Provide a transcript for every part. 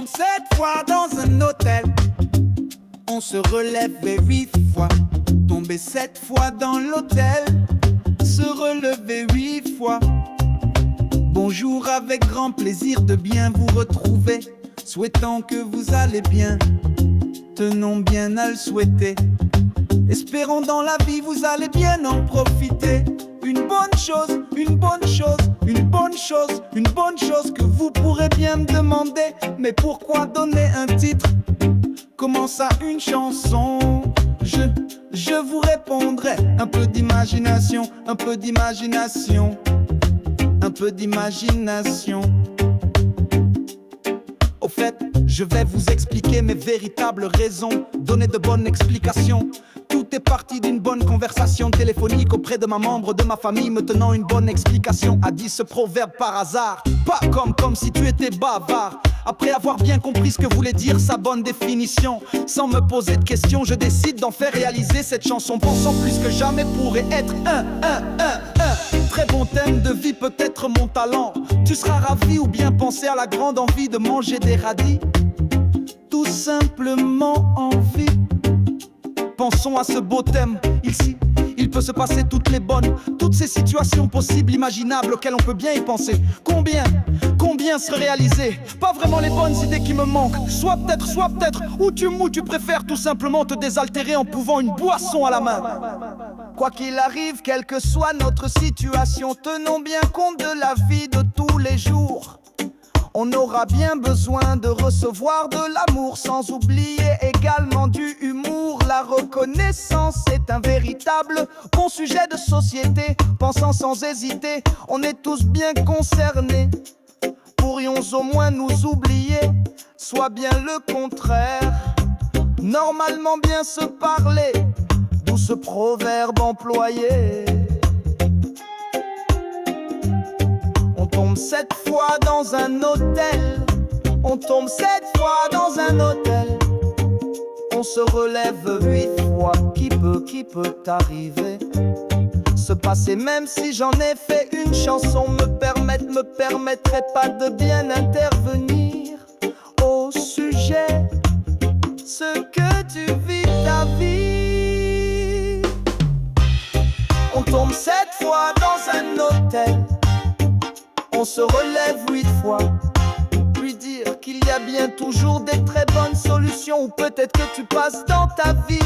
tombe 7 fois dans un hôtel. On se relève 8 fois. Tomber 7 fois dans l'hôtel. Se relever 8 fois. Bonjour, avec grand plaisir de bien vous retrouver. Souhaitant que vous allez bien. Tenons bien à le souhaiter. Espérons dans la vie vous allez bien en profiter. Une bonne chose, une bonne chose, une bonne chose, une bonne chose que vous pourrez bien me demander. Mais pourquoi donner un titre? Comment ça une chanson? Je vous répondrai. Un peu d'imagination, un peu d'imagination, un peu d'imagination. Au fait, je vais vous expliquer mes véritables raisons, donner de bonnes explications. Tout est parti d'une bonne conversation téléphonique auprès de ma membre de ma famille, me tenant une bonne explication. A dit ce proverbe par hasard, pas comme si tu étais bavard. Après avoir bien compris ce que voulait dire sa bonne définition, sans me poser de questions, je décide d'en faire réaliser cette chanson, pensant plus que jamais pourrait être un très bon thème de vie, peut-être mon talent. Tu seras ravi ou bien penser à la grande envie de manger des radis. Tout simplement envie. Pensons à ce beau thème, il peut se passer toutes ces situations possibles, imaginables, auxquelles on peut bien y penser. Combien se réaliser? Pas vraiment les bonnes idées qui me manquent. Soit peut-être, ou tu préfères tout simplement te désaltérer en pouvant une boisson à la main. Quoi qu'il arrive, quelle que soit notre situation, tenons bien compte de la vie de tous les jours. On aura bien besoin de recevoir de l'amour, sans oublier également du humour. La reconnaissance est un véritable bon sujet de société. Pensant sans hésiter, on est tous bien concernés. Pourrions au moins nous oublier, soit bien le contraire. Normalement bien se parler, d'où ce proverbe employé. On tombe 7 fois dans un hôtel. On tombe 7 fois dans un hôtel. On se relève 8 fois. Qui peut arriver? Se passer, même si j'en ai fait une chanson, me permettrait pas de bien intervenir au sujet. Ce que tu vis ta vie. On tombe 7 fois dans un hôtel. On se relève 8 fois. Lui dire qu'il y a bien toujours des très bonnes solutions. Ou peut-être que tu passes dans ta vie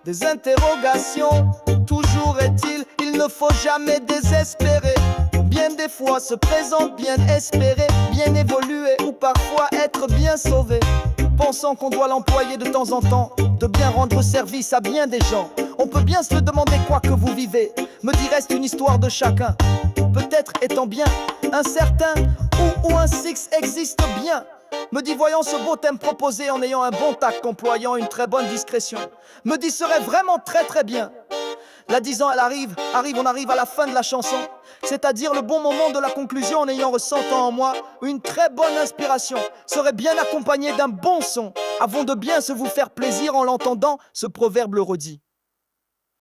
des interrogations. Toujours est-il, il ne faut jamais désespérer. Bien des fois se présente, bien espérer, bien évoluer ou parfois être bien sauvé. Pensant qu'on doit l'employer de temps en temps, de bien rendre service à bien des gens. On peut bien se le demander, quoi que vous vivez. Me dit reste une histoire de chacun. Peut-être étant bien un certain ou un six existe bien. Me dit voyant ce beau thème proposé en ayant un bon tact, employant une très bonne discrétion. Me dit serait vraiment très bien. La 10 ans elle arrive, on arrive à la fin de la chanson. C'est-à-dire le bon moment de la conclusion en ayant ressentant en moi une très bonne inspiration. Serait bien accompagné d'un bon son, avant de bien se vous faire plaisir en l'entendant, ce proverbe le redit.